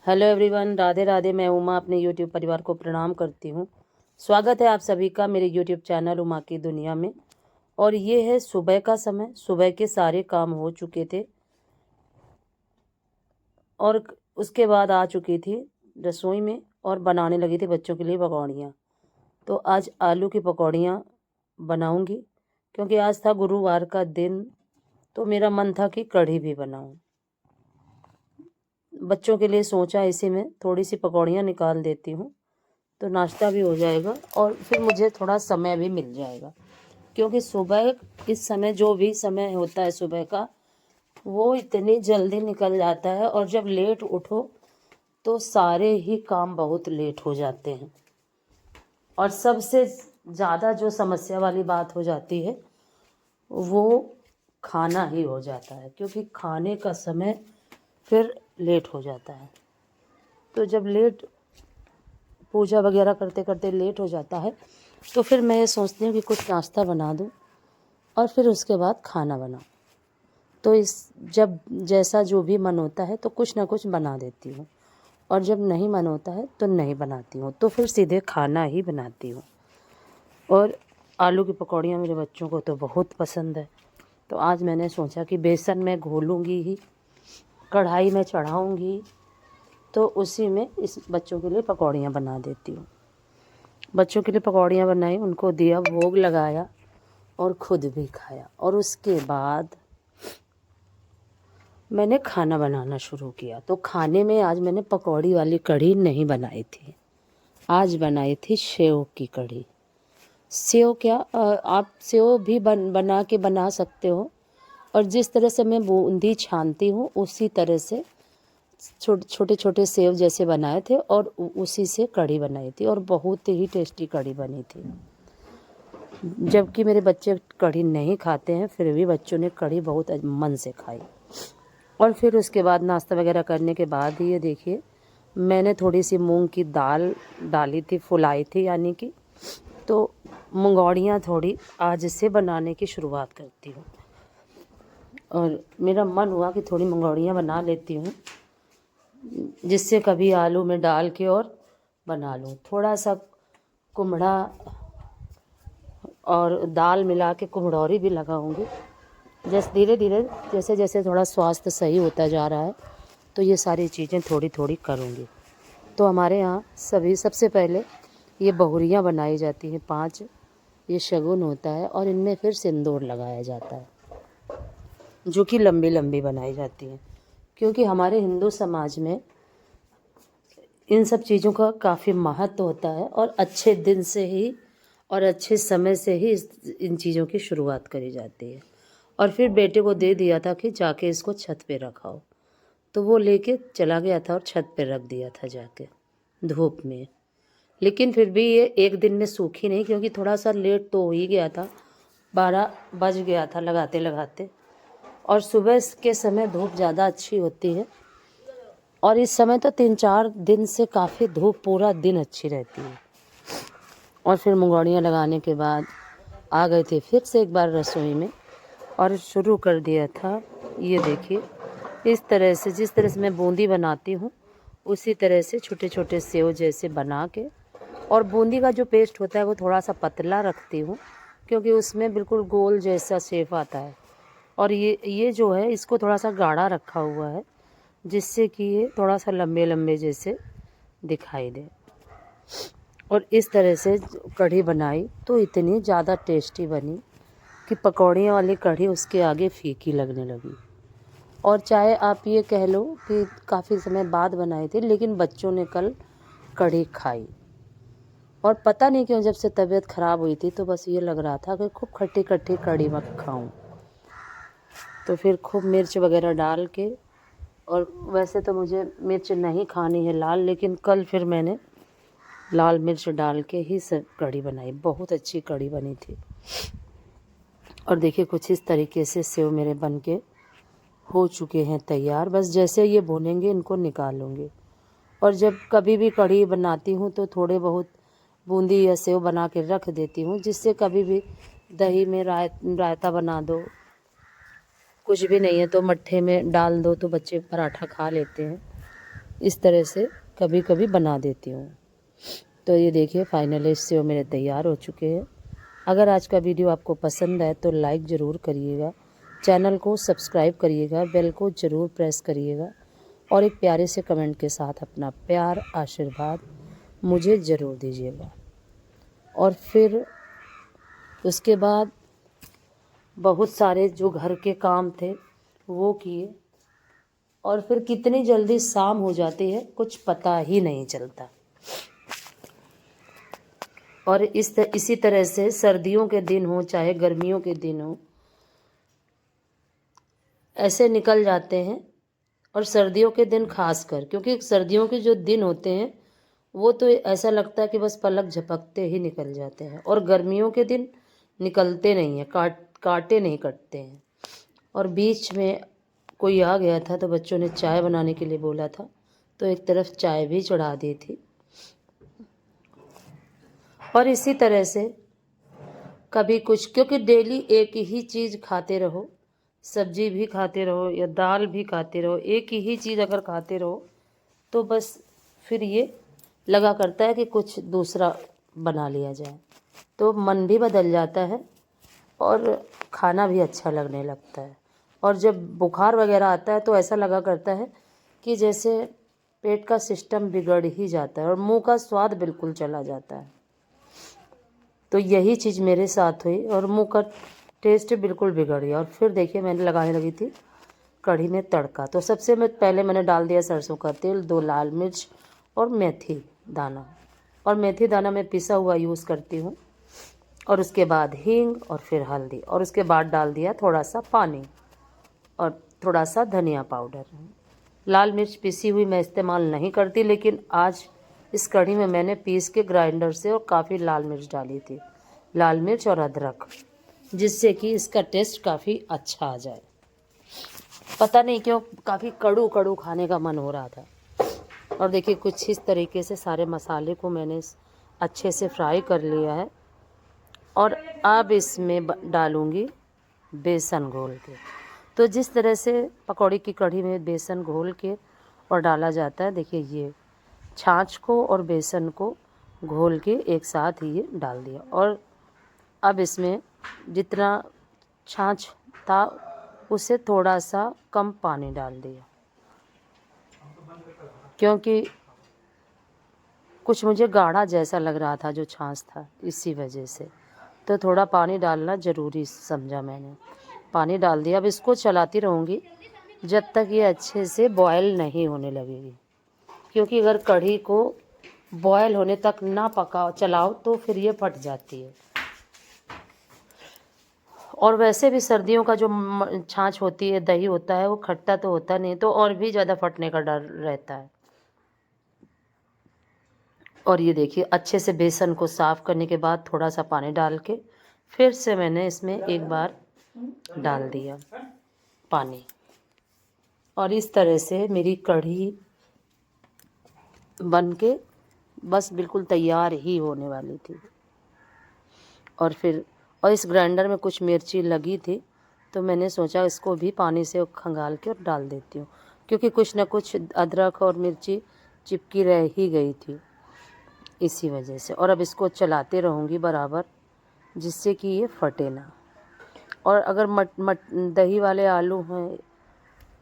Hello everyone, Radhe Radhe. मैं उमा अपने YouTube परिवार को प्रणाम करती हूँ। स्वागत है आप सभी का मेरे यूट्यूब चैनल उमा की दुनिया में। और ये है सुबह का समय। सुबह के सारे काम हो चुके थे और उसके बाद आ चुकी थी रसोई में और बनाने लगी थी बच्चों के लिए पकौड़ियाँ। तो आज आलू की पकौड़ियाँ बनाऊँगी क्योंकि आज था गुरुवार का दिन, तो मेरा मन था कि कढ़ी भी बनाऊँ। बच्चों के लिए सोचा इसी में थोड़ी सी पकौड़ियाँ निकाल देती हूँ तो नाश्ता भी हो जाएगा और फिर मुझे थोड़ा समय भी मिल जाएगा, क्योंकि सुबह इस समय जो भी समय होता है सुबह का वो इतनी जल्दी निकल जाता है और जब लेट उठो तो सारे ही काम बहुत लेट हो जाते हैं। और सबसे ज़्यादा जो समस्या वाली बात हो जाती है वो खाना ही हो जाता है, क्योंकि खाने का समय फिर लेट हो जाता है। तो जब लेट पूजा वगैरह करते करते लेट हो जाता है तो फिर मैं ये सोचती हूँ कि कुछ नाश्ता बना दूँ और फिर उसके बाद खाना बनाऊँ। तो इस जब जैसा जो भी मन होता है तो कुछ ना कुछ बना देती हूँ, और जब नहीं मन होता है तो नहीं बनाती हूँ, तो फिर सीधे खाना ही बनाती हूँ। और आलू की पकौड़ियाँ मेरे बच्चों को तो बहुत पसंद है, तो आज मैंने सोचा कि बेसन में घोलूँगी ही, कढ़ाई में चढ़ाऊँगी, तो उसी में इस बच्चों के लिए पकौड़ियाँ बना देती हूँ। बच्चों के लिए पकौड़ियाँ बनाई, उनको दिया, भोग लगाया और खुद भी खाया। और उसके बाद मैंने खाना बनाना शुरू किया। तो खाने में आज मैंने पकौड़ी वाली कढ़ी नहीं बनाई थी, आज बनाई थी सेव की कढ़ी। सेव क्या, आप सेव भी बना के बना सकते हो, और जिस तरह से मैं बूंदी छानती हूँ उसी तरह से छोटे छोटे सेव जैसे बनाए थे और उसी से कढ़ी बनाई थी, और बहुत ही टेस्टी कढ़ी बनी थी। जबकि मेरे बच्चे कढ़ी नहीं खाते हैं, फिर भी बच्चों ने कढ़ी बहुत मन से खाई। और फिर उसके बाद नाश्ता वगैरह करने के बाद ये देखिए मैंने थोड़ी सी मूंग की दाल डाली थी, फुलाई थी यानी कि, तो मंगौड़ियाँ थोड़ी आज से बनाने की शुरुआत करती हूँ। और मेरा मन हुआ कि थोड़ी मंगौड़ियाँ बना लेती हूँ, जिससे कभी आलू में डाल के और बना लूँ। थोड़ा सा कुम्हड़ा और दाल मिला के कुम्हड़ौरी भी लगाऊंगी। जैसे धीरे धीरे जैसे जैसे थोड़ा स्वास्थ्य सही होता जा रहा है तो ये सारी चीज़ें थोड़ी थोड़ी करूँगी। तो हमारे यहाँ सबसे पहले ये बहुरियाँ बनाई जाती हैं 5, ये शगुन होता है, और इनमें फिर सिंदूर लगाया जाता है, जो कि लंबी लंबी बनाई जाती हैं, क्योंकि हमारे हिंदू समाज में इन सब चीज़ों का काफ़ी महत्व होता है। और अच्छे दिन से ही और अच्छे समय से ही इन चीज़ों की शुरुआत करी जाती है। और फिर बेटे को दे दिया था कि जाके इसको छत पे रखाओ, तो वो लेके चला गया था और छत पे रख दिया था जाके धूप में। लेकिन फिर भी ये एक दिन में सूखी नहीं, क्योंकि थोड़ा सा लेट तो हो ही गया था, 12 बज गया था लगाते लगाते। और सुबह के समय धूप ज़्यादा अच्छी होती है, और इस समय तो 3-4 दिन से काफ़ी धूप पूरा दिन अच्छी रहती है। और फिर मंगौड़ियाँ लगाने के बाद आ गए थे फिर से एक बार रसोई में और शुरू कर दिया था। ये देखिए इस तरह से, जिस तरह से मैं बूंदी बनाती हूँ उसी तरह से छोटे छोटे सेव जैसे बना के, और बूंदी का जो पेस्ट होता है वो थोड़ा सा पतला रखती हूँ, क्योंकि उसमें बिल्कुल गोल जैसा शेप आता है। और ये जो है इसको थोड़ा सा गाढ़ा रखा हुआ है, जिससे कि ये थोड़ा सा लंबे लंबे जैसे दिखाई दे। और इस तरह से कढ़ी बनाई तो इतनी ज़्यादा टेस्टी बनी कि पकौड़ियों वाली कढ़ी उसके आगे फीकी लगने लगी। और चाहे आप ये कह लो कि काफ़ी समय बाद बनाई थी, लेकिन बच्चों ने कल कढ़ी खाई। और पता नहीं क्यों जब से तबीयत ख़राब हुई थी तो बस ये लग रहा था कि खूब खट्टी खट्टी कढ़ी मैं खाऊं। तो फिर खूब मिर्च वगैरह डाल के, और वैसे तो मुझे मिर्च नहीं खानी है लाल, लेकिन कल फिर मैंने लाल मिर्च डाल के ही सब कढ़ी बनाई। बहुत अच्छी कढ़ी बनी थी। और देखिए कुछ इस तरीके से सेव मेरे बन के हो चुके हैं तैयार। बस जैसे ये भुनेंगे इनको निकालूंगी। और जब कभी भी कढ़ी बनाती हूँ तो थोड़े बहुत बूंदी या सेव बना के रख देती हूँ, जिससे कभी भी दही में रायता बना दो, कुछ भी नहीं है तो मट्ठे में डाल दो तो बच्चे पराठा खा लेते हैं। इस तरह से कभी कभी बना देती हूँ। तो ये देखिए फाइनली सेव मेरे तैयार हो चुके हैं। अगर आज का वीडियो आपको पसंद आए तो लाइक ज़रूर करिएगा, चैनल को सब्सक्राइब करिएगा, बेल को ज़रूर प्रेस करिएगा और एक प्यारे से कमेंट के साथ अपना प्यार आशीर्वाद मुझे ज़रूर दीजिएगा। और फिर उसके बाद बहुत सारे जो घर के काम थे वो किए और फिर कितनी जल्दी शाम हो जाती है कुछ पता ही नहीं चलता। और इसी तरह से सर्दियों के दिन हो चाहे गर्मियों के दिन हो ऐसे निकल जाते हैं। और सर्दियों के दिन खास कर, क्योंकि सर्दियों के जो दिन होते हैं वो तो ऐसा लगता है कि बस पलक झपकते ही निकल जाते हैं, और गर्मियों के दिन निकलते नहीं हैं, काटे नहीं कटते हैं। और बीच में कोई आ गया था तो बच्चों ने चाय बनाने के लिए बोला था, तो एक तरफ चाय भी चढ़ा दी थी। और इसी तरह से कभी कुछ, क्योंकि डेली एक ही चीज़ खाते रहो, सब्जी भी खाते रहो या दाल भी खाते रहो, एक ही चीज़ अगर खाते रहो तो बस फिर ये लगा करता है कि कुछ दूसरा बना लिया जाए, तो मन भी बदल जाता है और खाना भी अच्छा लगने लगता है। और जब बुखार वगैरह आता है तो ऐसा लगा करता है कि जैसे पेट का सिस्टम बिगड़ ही जाता है और मुंह का स्वाद बिल्कुल चला जाता है। तो यही चीज़ मेरे साथ हुई और मुंह का टेस्ट बिल्कुल बिगड़ गया। और फिर देखिए मैंने लगाने लगी थी कढ़ी में तड़का। तो सबसे पहले मैंने डाल दिया सरसों का तेल, 2 लाल मिर्च और मेथी दाना। और मेथी दाना मैं पिसा हुआ यूज़ करती हूँ। और उसके बाद हींग और फिर हल्दी, और उसके बाद डाल दिया थोड़ा सा पानी और थोड़ा सा धनिया पाउडर। लाल मिर्च पिसी हुई मैं इस्तेमाल नहीं करती, लेकिन आज इस कढ़ी में मैंने पीस के ग्राइंडर से और काफ़ी लाल मिर्च डाली थी, लाल मिर्च और अदरक, जिससे कि इसका टेस्ट काफ़ी अच्छा आ जाए। पता नहीं क्यों काफ़ी कड़ू कड़ू खाने का मन हो रहा था। और देखिए कुछ इस तरीके से सारे मसाले को मैंने अच्छे से फ्राई कर लिया है। और अब इसमें डालूँगी बेसन घोल के। तो जिस तरह से पकौड़ी की कढ़ी में बेसन घोल के और डाला जाता है, देखिए ये छाछ को और बेसन को घोल के एक साथ ही ये डाल दिया। और अब इसमें जितना छाछ था उससे थोड़ा सा कम पानी डाल दिया, क्योंकि कुछ मुझे गाढ़ा जैसा लग रहा था जो छाछ था, इसी वजह से तो थोड़ा पानी डालना ज़रूरी समझा मैंने। पानी डाल दिया। अब इसको चलाती रहूँगी जब तक ये अच्छे से बॉयल नहीं होने लगेगी, क्योंकि अगर कढ़ी को बॉयल होने तक ना चलाओ तो फिर ये फट जाती है। और वैसे भी सर्दियों का जो छाछ होती है, दही होता है, वो खट्टा तो होता नहीं, तो और भी ज़्यादा फटने का डर रहता है। और ये देखिए अच्छे से बेसन को साफ़ करने के बाद थोड़ा सा पानी डाल के फिर से मैंने इसमें एक बार डाल दिया पानी। और इस तरह से मेरी कढ़ी बन के बस बिल्कुल तैयार ही होने वाली थी। और इस ग्राइंडर में कुछ मिर्ची लगी थी, तो मैंने सोचा इसको भी पानी से खंगाल के और डाल देती हूँ, क्योंकि कुछ ना कुछ अदरक और मिर्ची चिपकी रह ही गई थी इसी वजह से। और अब इसको चलाते रहूँगी बराबर, जिससे कि ये फटे ना। और अगर दही वाले आलू हैं,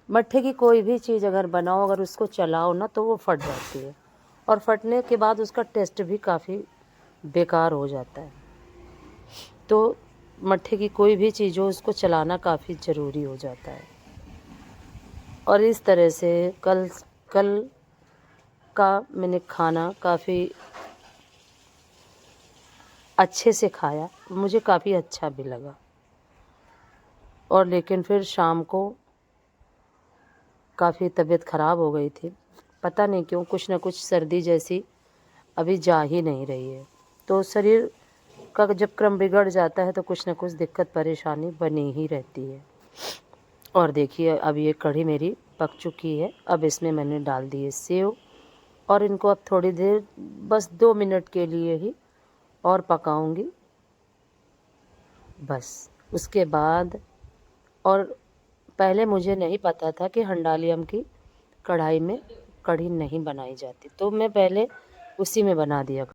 मट्ठे की कोई भी चीज़ अगर बनाओ, अगर उसको चलाओ ना तो वो फट जाती है, और फटने के बाद उसका टेस्ट भी काफ़ी बेकार हो जाता है। तो मट्ठे की कोई भी चीज़ हो, उसको चलाना काफ़ी ज़रूरी हो जाता है। और इस तरह से कल का मैंने खाना काफ़ी अच्छे से खाया, मुझे काफ़ी अच्छा भी लगा। और लेकिन फिर शाम को काफ़ी तबीयत ख़राब हो गई थी, पता नहीं क्यों, कुछ ना कुछ सर्दी जैसी अभी जा ही नहीं रही है। तो शरीर का जब क्रम बिगड़ जाता है तो कुछ ना कुछ दिक्कत परेशानी बनी ही रहती है। और देखिए अब ये कढ़ी मेरी पक चुकी है। अब इसमें मैंने डाल दिए सेव, और इनको अब थोड़ी देर बस 2 मिनट के लिए ही और पकाऊंगी बस। उसके बाद, और पहले मुझे नहीं पता था कि हंडालियम की कढ़ाई में कढ़ी नहीं बनाई जाती, तो मैं पहले उसी में बना दिया